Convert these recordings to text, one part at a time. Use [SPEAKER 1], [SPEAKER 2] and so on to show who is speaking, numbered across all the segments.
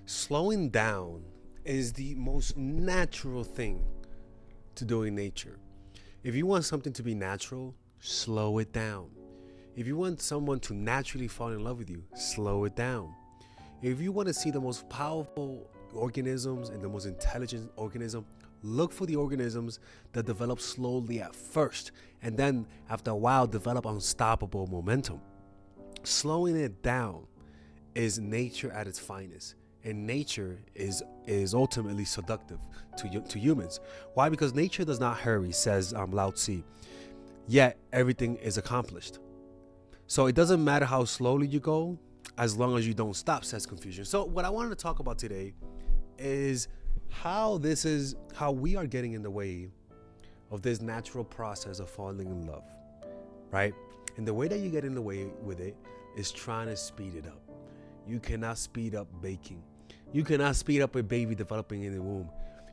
[SPEAKER 1] Slowing down is the most natural thing to do in nature. If you want something to be natural, slow it down. If you want someone to naturally fall in love with you, slow it down. If you want to see the most powerful organisms and the most intelligent organism, look for the organisms that develop slowly at first and then after a while develop unstoppable momentum. Slowing it down is nature at its finest. And nature is ultimately seductive to humans. Why? Because nature does not hurry, says Lao Tzu. Yet everything is accomplished. So it doesn't matter how slowly you go, as long as you don't stop, says Confucius. So what I wanted to talk about today is how we are getting in the way of this natural process of falling in love, right? And the way that you get in the way with it is trying to speed it up. You cannot speed up baking. You cannot speed up a baby developing in the womb.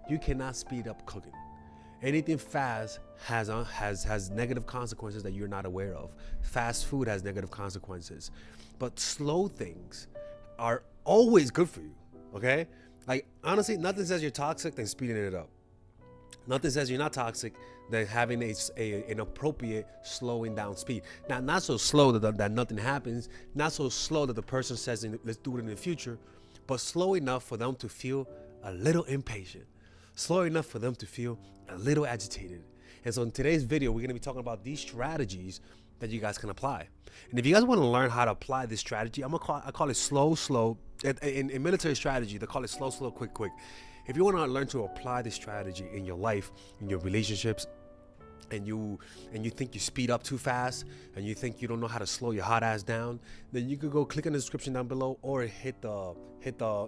[SPEAKER 1] You cannot speed up cooking. Anything fast has negative consequences that you're not aware of. Fast food has negative consequences. But slow things are always good for you, okay? Like, honestly, nothing says you're toxic than speeding it up. Nothing says you're not toxic than having an appropriate slowing down speed. Now, not so slow that nothing happens, not so slow that the person says, let's do it in the future, but slow enough for them to feel a little impatient, slow enough for them to feel a little agitated. And so in today's video, we're going to be talking about these strategies that you guys can apply. And if you guys want to learn how to apply this strategy, I call it slow. In military strategy, they call it slow, quick. If you want to learn to apply this strategy in your life, in your relationships, and you think you speed up too fast, and you think you don't know how to slow your hot ass down, then you could go click in the description down below, or hit the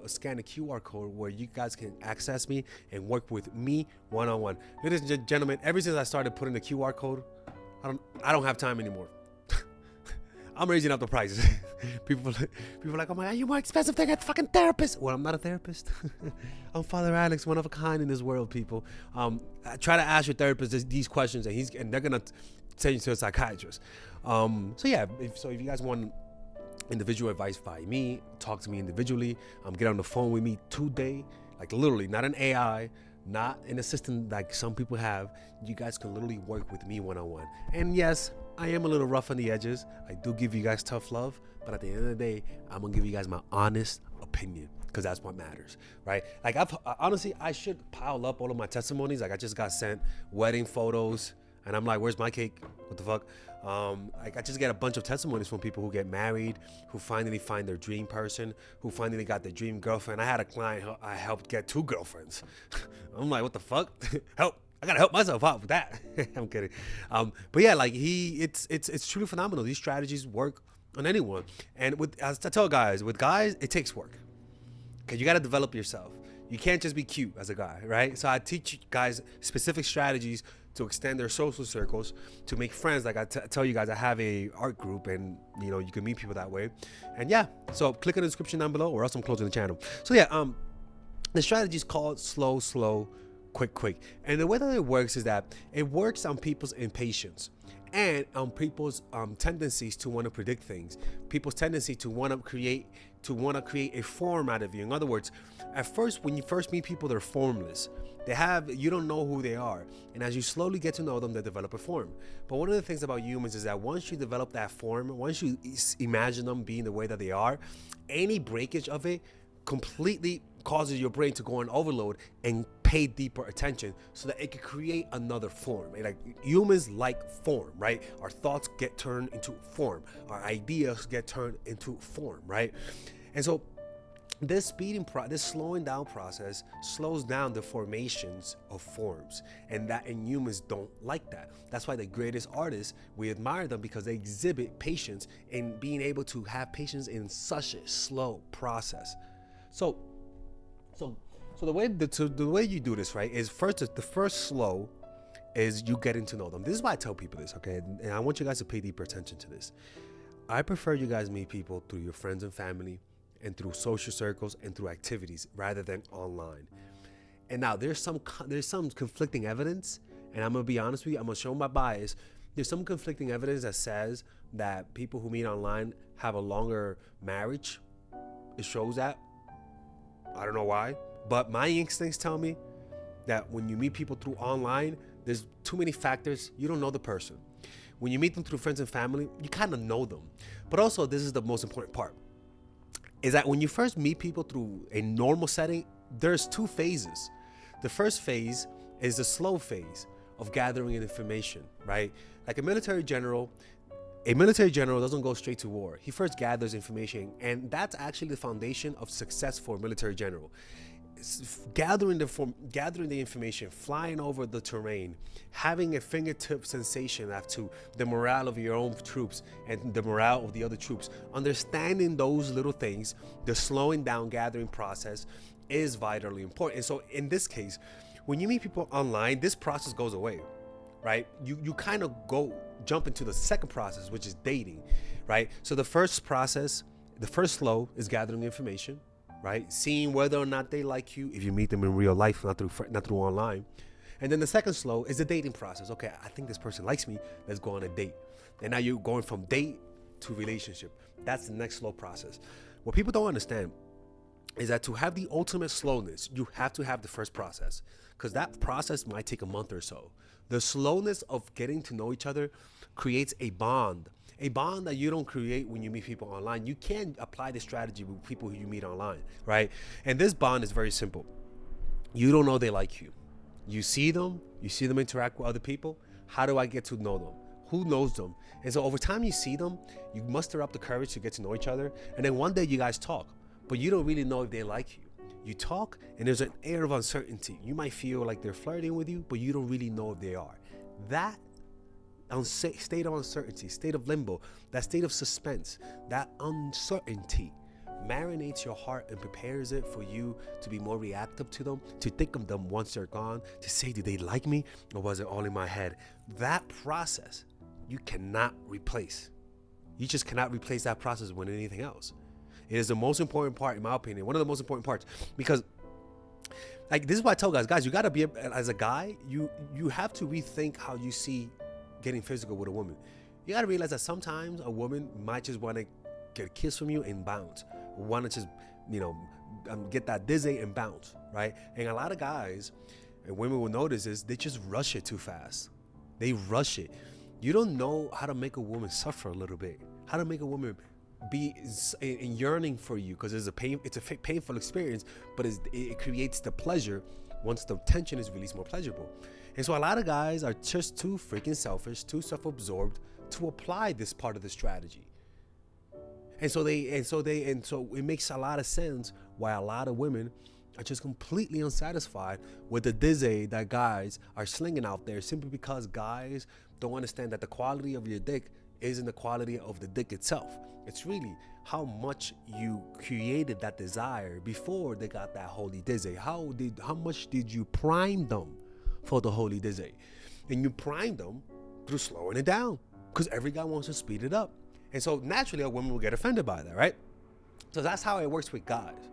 [SPEAKER 1] scan the QR code where you guys can access me and work with me one-on-one. Ladies and gentlemen, ever since I started putting the QR code, I don't have time anymore. I'm raising up the prices. people are like, oh my God, you're more expensive than a fucking therapist. Well, I'm not a therapist. I'm Father Alex, one of a kind in this world, people. Try to ask your therapist these questions, and they're gonna send you to a psychiatrist. So if you guys want individual advice by me, talk to me individually. Get on the phone with me today, like literally, not an AI. Not an assistant like some people have. You guys can literally work with me one-on-one. And yes, I am a little rough on the edges. I do give you guys tough love, but at the end of the day, I'm gonna give you guys my honest opinion, because that's what matters, right? Like, honestly, I should pile up all of my testimonies. Like, I just got sent wedding photos, and I'm like, where's my cake? What the fuck? Like, I just get a bunch of testimonies from people who get married, who finally find their dream person, who finally got their dream girlfriend. I had a client I helped get 2 girlfriends. I'm like, what the fuck? Help. I gotta help myself out with that. I'm kidding. But yeah, like it's truly phenomenal. These strategies work on anyone. And as I tell guys, with guys, it takes work. Okay, you gotta develop yourself. You can't just be cute as a guy, right? So I teach guys specific strategies to extend their social circles, to make friends. Like I tell you guys, I have a art group, and you can meet people that way. And yeah, so click in the description down below, or else I'm closing the channel. So yeah, the strategy is called slow, quick. And the way that it works is that it works on people's impatience and on people's tendencies to want to predict things, people's tendency to want to create a form out of you. In other words, at first, when you first meet people, they're formless. You don't know who they are. And as you slowly get to know them, they develop a form. But one of the things about humans is that once you develop that form, once you imagine them being the way that they are, any breakage of it completely causes your brain to go on overload and pay deeper attention so that it can create another form. Like, humans like form, right? Our thoughts get turned into form. Our ideas get turned into form, right? And so this slowing down process slows down the formations of forms, and humans don't like that. That's why the greatest artists, we admire them, because they exhibit patience in being able to have patience in such a slow process. So the way you do this, right, is the first slow is you getting to know them. This is why I tell people this, okay? And I want you guys to pay deeper attention to this. I prefer you guys meet people through your friends and family, and through social circles, and through activities, rather than online. And now there's some conflicting evidence, and I'm gonna be honest with you. I'm gonna show my bias. There's some conflicting evidence that says that people who meet online have a longer marriage. It shows that. I don't know why, but my instincts tell me that when you meet people through online, there's too many factors. You don't know the person. When you meet them through friends and family, you kind of know them. But also, this is the most important part, is that when you first meet people through a normal setting, there's two phases. The first phase is the slow phase of gathering information, right? Like a military general doesn't go straight to war. He first gathers information, and that's actually the foundation of success for a military general. Gathering the information, flying over the terrain, having a fingertip sensation as to the morale of your own troops and the morale of the other troops. Understanding those little things, the slowing down gathering process is vitally important. And so in this case, when you meet people online, this process goes away, right? You kind of jump into the second process, which is dating, right? So the first process, the first slow is gathering information, right? Seeing whether or not they like you if you meet them in real life, not through online. And then the second slow is the dating process. Okay, I think this person likes me. Let's go on a date. And now you're going from date to relationship. That's the next slow process. What people don't understand is that to have the ultimate slowness, you have to have the first process, because that process might take a month or so. The slowness of getting to know each other creates a bond that you don't create when you meet people online. You can apply this strategy with people who you meet online, right? And this bond is very simple. You don't know they like you. You see them interact with other people. How do I get to know them? Who knows them? And so over time you see them, you muster up the courage to get to know each other. And then one day you guys talk, but you don't really know if they like you. You talk and there's an air of uncertainty. You might feel like they're flirting with you, but you don't really know if they are. That state of uncertainty, state of limbo, that state of suspense, that uncertainty marinates your heart and prepares it for you to be more reactive to them, to think of them once they're gone, to say, did they like me or was it all in my head? That process you cannot replace. You just cannot replace that process with anything else. It is the most important part, in my opinion, one of the most important parts, because like this is why I tell guys, you gotta be, as a guy, you have to rethink how you see getting physical with a woman. You gotta realize that sometimes a woman might just want to get a kiss from you and bounce, want to just get that dizzy and bounce, right? And a lot of guys and women will notice is they just rush it too fast. They rush it. You don't know how to make a woman suffer a little bit, how to make a woman be in yearning for you, because it's a painful experience, but it creates the pleasure. Once the tension is released, more pleasurable. And so a lot of guys are just too freaking selfish, too self-absorbed to apply this part of the strategy. And so it makes a lot of sense why a lot of women are just completely unsatisfied with the dizzy that guys are slinging out there, simply because guys don't understand that the quality of your dick isn't the quality of the dick itself. It's really how much you created that desire before they got that holy dizzy. How much did you prime them for the holy dizzy? And you prime them through slowing it down, because every guy wants to speed it up. And so naturally a woman will get offended by that, right? So that's how it works with guys,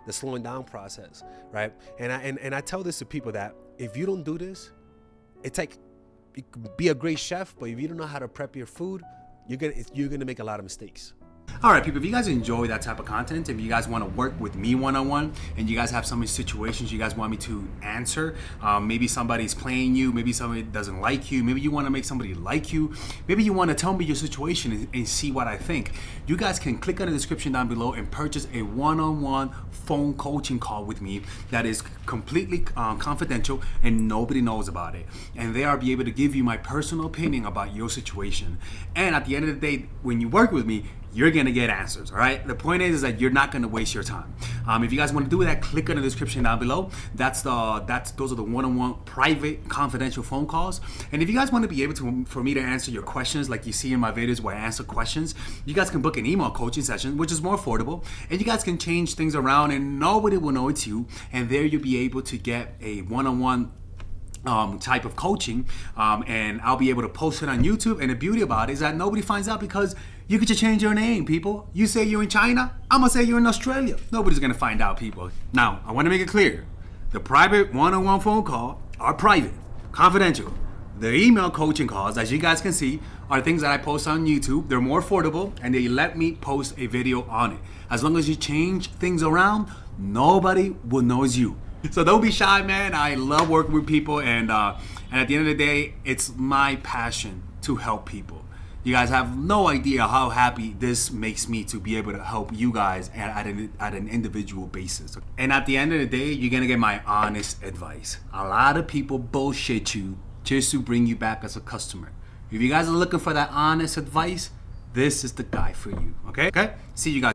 [SPEAKER 1] the slowing down process, right? And I tell this to people that if you don't do this, it's like, you could be a great chef, but if you don't know how to prep your food, you're gonna make a lot of mistakes.
[SPEAKER 2] All right, people, if you guys enjoy that type of content, if you guys want to work with me one-on-one and you guys have some situations you guys want me to answer, maybe somebody's playing you, maybe somebody doesn't like you, maybe you want to make somebody like you, maybe you want to tell me your situation and see what I think, you guys can click on the description down below and purchase a one-on-one phone coaching call with me that is completely confidential and nobody knows about it. And there I'll be able to give you my personal opinion about your situation. And at the end of the day, when you work with me, you're gonna get answers, all right? The point is that you're not gonna waste your time. If you guys want to do that, click on the description down below. Those are the one-on-one private confidential phone calls. And if you guys want to be able to, for me to answer your questions, like you see in my videos where I answer questions, you guys can book an email coaching session, which is more affordable, and you guys can change things around and nobody will know it's you. And there you'll be able to get a one-on-one type of coaching, and I'll be able to post it on YouTube. And the beauty about it is that nobody finds out, because you could just change your name, people. You say you're in China, I'm gonna say you're in Australia. Nobody's gonna find out, people. Now, I wanna make it clear. The private one-on-one phone call are private, confidential. The email coaching calls, as you guys can see, are things that I post on YouTube. They're more affordable and they let me post a video on it. As long as you change things around, nobody will know you. So don't be shy, man. I love working with people, and at the end of the day, it's my passion to help people. You guys have no idea how happy this makes me to be able to help you guys at an individual basis. And at the end of the day, you're gonna get my honest advice. A lot of people bullshit you just to bring you back as a customer. If you guys are looking for that honest advice, this is the guy for you. Okay? See you guys.